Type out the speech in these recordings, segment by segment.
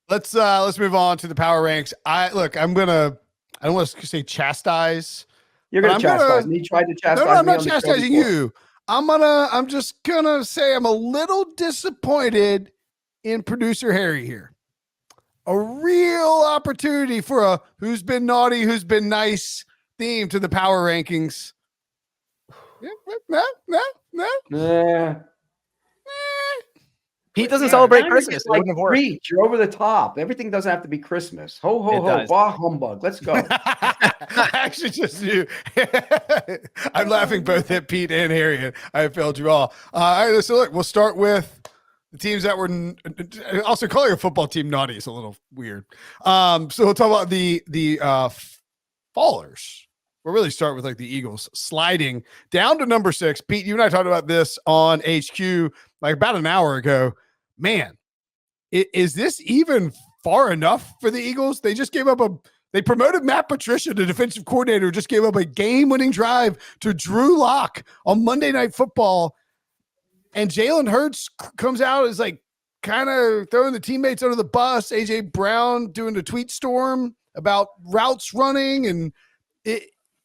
Let's move on to the power ranks. I don't want to say chastise. You're going to chastise me. You tried to chastise me. No, I'm not chastising you. I'm just gonna say I'm a little disappointed in producer Harry here. A real opportunity for a who's been naughty, who's been nice theme to the power rankings. No. Pete doesn't celebrate Christmas. It wouldn't have worked. You're over the top. Everything doesn't have to be Christmas. Ho, ho, ho. Bah, humbug. Let's go. I actually just knew. I'm laughing both at Pete and Harry, and I failed you all. All right, so look, we'll start with the teams that were also calling a football team naughty is a little weird. So we'll talk about the fallers. We'll really start with like the Eagles sliding down to number 6. Pete, you and I talked about this on HQ like about an hour ago. Man, is this even far enough for the Eagles? They just gave up they promoted Matt Patricia, the defensive coordinator, just gave up a game-winning drive to Drew Lock on Monday Night Football. And Jalen Hurts comes out as like kind of throwing the teammates under the bus. AJ Brown doing the tweet storm about routes running. And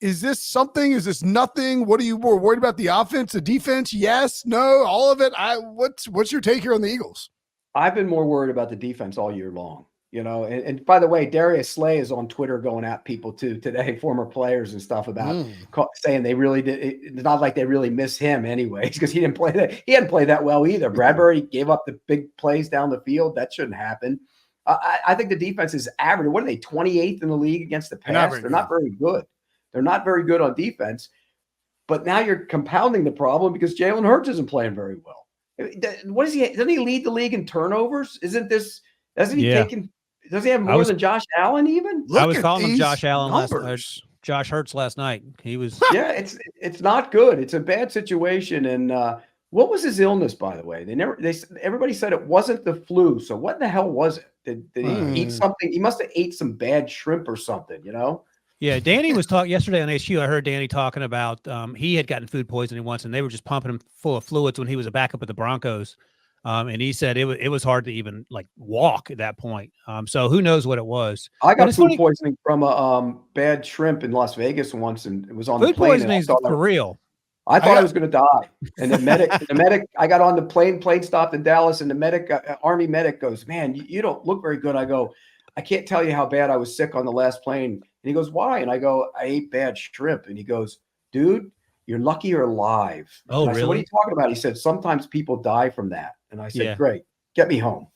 is this something? Is this nothing? What are you more worried about? The offense, the defense? Yes, no, all of it. What's your take here on the Eagles? I've been more worried about the defense all year long. And by the way, Darius Slay is on Twitter going at people too today, former players and stuff about saying they really did. It's not like they really miss him anyways, because he didn't play that. He hadn't played that well either. Bradbury gave up the big plays down the field. That shouldn't happen. I think the defense is average. What are they, 28th in the league against the pass? They're not very good. They're not very good on defense. But now you're compounding the problem because Jalen Hurts isn't playing very well. What is he? Doesn't he lead the league in turnovers? Isn't this? Doesn't he taken? Does he have more than Josh Allen even? I was calling him Josh Allen Josh Hurts last night. He was. Yeah, it's not good. It's a bad situation. And what was his illness, by the way? Everybody said it wasn't the flu. So what the hell was it? Did he eat something? He must have ate some bad shrimp or something, Yeah, Danny was talking yesterday on HQ. I heard Danny talking about he had gotten food poisoning once, and they were just pumping him full of fluids when he was a backup with the Broncos. And he said it was hard to even like walk at that point. So who knows what it was? I got food poisoning from a bad shrimp in Las Vegas once, and it was on the plane. Food poisoning is for real. I thought I was going to die. And the medic, I got on the plane stopped in Dallas, and the medic, Army medic goes, "Man, you don't look very good." I go, "I can't tell you how bad I was sick on the last plane." And he goes, "Why?" And I go, "I ate bad shrimp." And he goes, "Dude, you're lucky you're alive." Oh, really? I said, "What are you talking about?" He said, "Sometimes people die from that." And I said, "Great, get me home."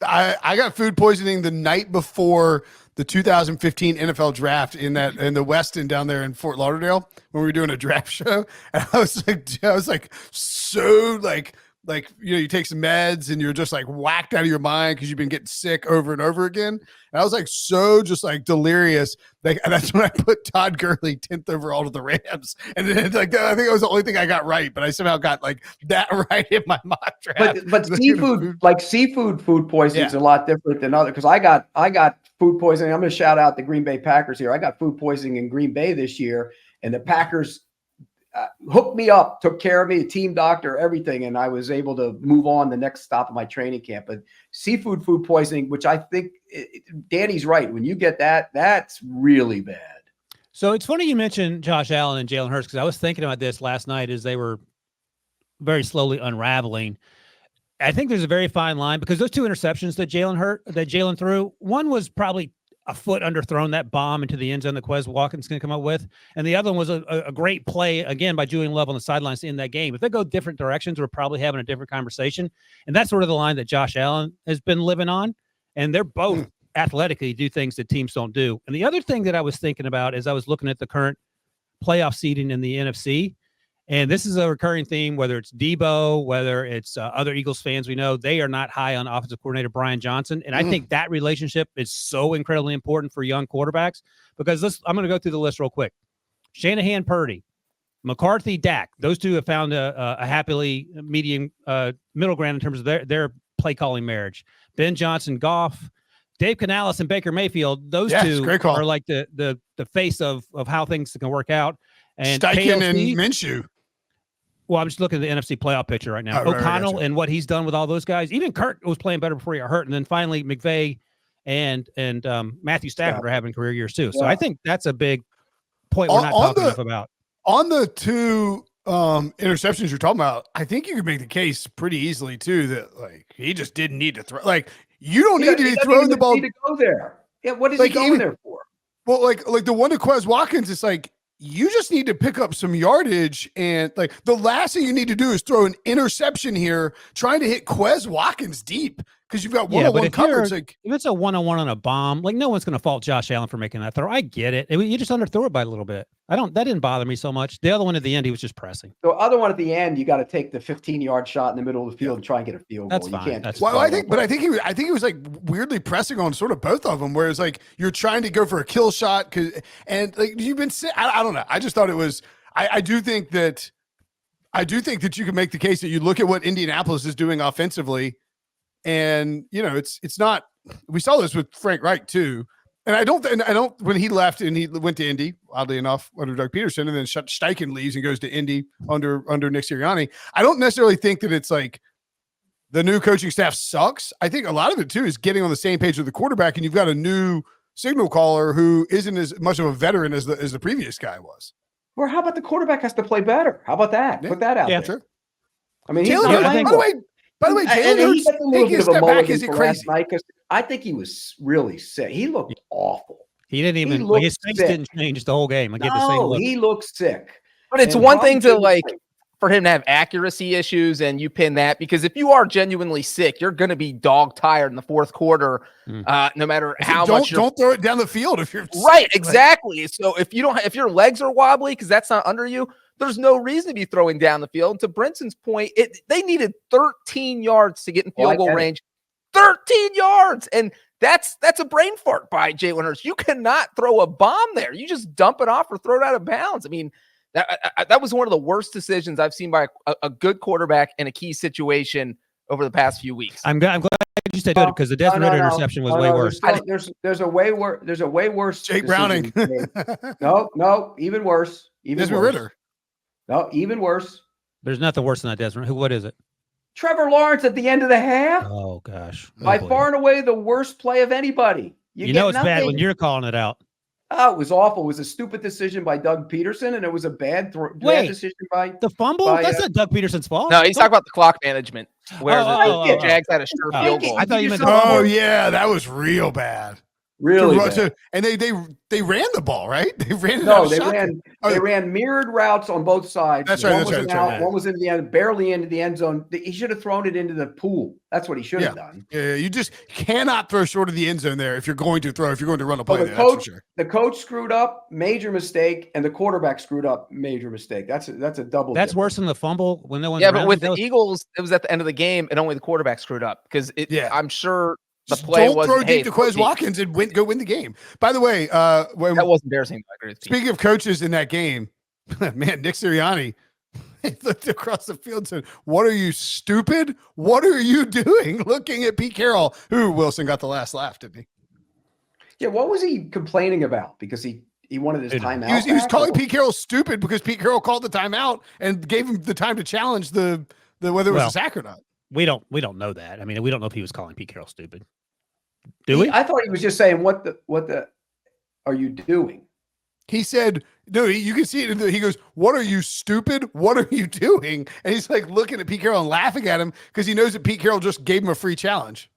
I got food poisoning the night before the 2015 NFL draft in the Westin down there in Fort Lauderdale when we were doing a draft show. And I was like so you take some meds and you're just like whacked out of your mind because you've been getting sick over and over again. And I was like so just like delirious. Like, and that's when I put Todd Gurley 10th overall to the Rams. And then I think it was the only thing I got right, but I somehow got like that right in my mock draft. But seafood food poisoning is a lot different than other, because I got food poisoning. I'm going to shout out the Green Bay Packers here. I got food poisoning in Green Bay this year, and the Packers hooked me up, took care of me, a team doctor, everything, and I was able to move on the next stop of my training camp. But seafood food poisoning, which I think Danny's right. When you get that, that's really bad. So it's funny you mentioned Josh Allen and Jalen Hurts, because I was thinking about this last night as they were very slowly unraveling. I think there's a very fine line, because those two interceptions that Jalen threw, one was probably a foot underthrown, that bomb into the end zone that Quez Watkins going to come up with. And the other one was a great play, again, by Julian Love on the sidelines in that game. If they go different directions, we're probably having a different conversation. And that's sort of the line that Josh Allen has been living on. And they're both athletically do things that teams don't do. And the other thing that I was thinking about as I was looking at the current playoff seeding in the NFC, and this is a recurring theme, whether it's Debo, whether it's other Eagles fans we know, they are not high on offensive coordinator Brian Johnson. And I think that relationship is so incredibly important for young quarterbacks, because I'm going to go through the list real quick. Shanahan, Purdy, McCarthy, Dak. Those two have found a happily middle ground in terms of their play calling marriage. Ben Johnson, Goff, Dave Canales, and Baker Mayfield. Those two are like the face of how things can work out. And Steichen and Minshew. Well, I'm just looking at the NFC playoff picture right now. O'Connell and what he's done with all those guys. Even Kurt was playing better before he got hurt. And then finally, McVay and Matthew Stafford are having career years too. So Yeah. I think that's a big point we're not talking enough about. On the two interceptions you're talking about, I think you could make the case pretty easily too that like he just didn't need to throw. Like you don't need to be throwing the ball. Need to go there. Yeah, what is he going there for? Well, like the one to Quez Watkins, it's like you just need to pick up some yardage, and like the last thing you need to do is throw an interception here, trying to hit Quez Watkins deep because you've got one-on-one coverage. Like if it's a one-on-one on a bomb, like no one's going to fault Josh Allen for making that throw. I get it. You just underthrew it by a little bit. That didn't bother me so much. The other one at the end, he was just pressing. The other one at the end, you got to take the 15-yard shot in the middle of the field and try and get a field That's goal. fine. You can't. That's well, I think he was like weirdly pressing on sort of both of them, whereas like you're trying to go for a kill shot and like you've been. I don't know. I just thought it was. I do think that you can make the case that you look at what Indianapolis is doing offensively, and you know it's not. We saw this with Frank Reich too. And I don't, when he left and he went to Indy, oddly enough, under Doug Peterson, and then Steichen leaves and goes to Indy under Nick Sirianni. I don't necessarily think that it's like the new coaching staff sucks. I think a lot of it too is getting on the same page with the quarterback, and you've got a new signal caller who isn't as much of a veteran as the previous guy was. Or how about the quarterback has to play better? How about that? Yeah. Put that out there. Sure. I mean, by the way, Jalen Hurts taking a step back is crazy. I think he was really sick. He looked awful. He didn't even his face didn't change the whole game. He looked sick. But it's one thing to like for him to have accuracy issues and you pin that, because if you are genuinely sick, you're going to be dog tired in the fourth quarter, no matter how much. Don't throw it down the field if you're right. Sick. Exactly. So if your legs are wobbly because that's not under you, there's no reason to be throwing down the field. And to Brinson's point, they needed 13 yards to get in field goal range. 13 yards. And that's a brain fart by Jalen Hurts. You cannot throw a bomb there. You just dump it off or throw it out of bounds. I mean, that was one of the worst decisions I've seen by a good quarterback in a key situation over the past few weeks. I'm glad you said it because the Desmond Ritter interception was way worse. There's a way worse. There's a way worse. Jake Browning. No, even worse. Desmond Ritter. No, even worse. There's nothing worse than that, Desmond. What is it? Trevor Lawrence at the end of the half. Oh gosh. By far and away the worst play of anybody. You know it's bad when you're calling it out. Oh, it was awful. It was a stupid decision by Doug Peterson, and it was a bad decision by the fumble. That's not Doug Peterson's fault. No, he's talking about the clock management, where the Jags had a sure field goal. I thought you meant. Oh yeah, that was real bad. Really bad. And they ran the ball, right? They ran. They ran mirrored routes on both sides. That's right. One was in the end, barely into the end zone. He should have thrown it into the pool. That's what he should have done. Yeah, you just cannot throw short of the end zone there if you're going to throw. If you're going to run a play, the coach screwed up, major mistake, and the quarterback screwed up, major mistake. That's a double. That's worse than the fumble when no one. Yeah, but with the Eagles, it was at the end of the game, and only the quarterback screwed up because I'm sure. The play don't throw deep to Quez Watkins and go win the game. By the way, that was embarrassing. Speaking of coaches in that game, man, Nick Sirianni looked across the field and said, "What are you, stupid? What are you doing?" Looking at Pete Carroll, who Wilson got the last laugh, didn't he? Yeah, what was he complaining about? Because he wanted his timeout. He was calling Pete Carroll stupid because Pete Carroll called the timeout and gave him the time to challenge the whether it was a sack or not. We don't know that. I mean, we don't know if he was calling Pete Carroll stupid. Do we? I thought he was just saying, what the are you doing? He said, no, you can see it. He goes, "What are you, stupid? What are you doing?" And he's like looking at Pete Carroll and laughing at him because he knows that Pete Carroll just gave him a free challenge.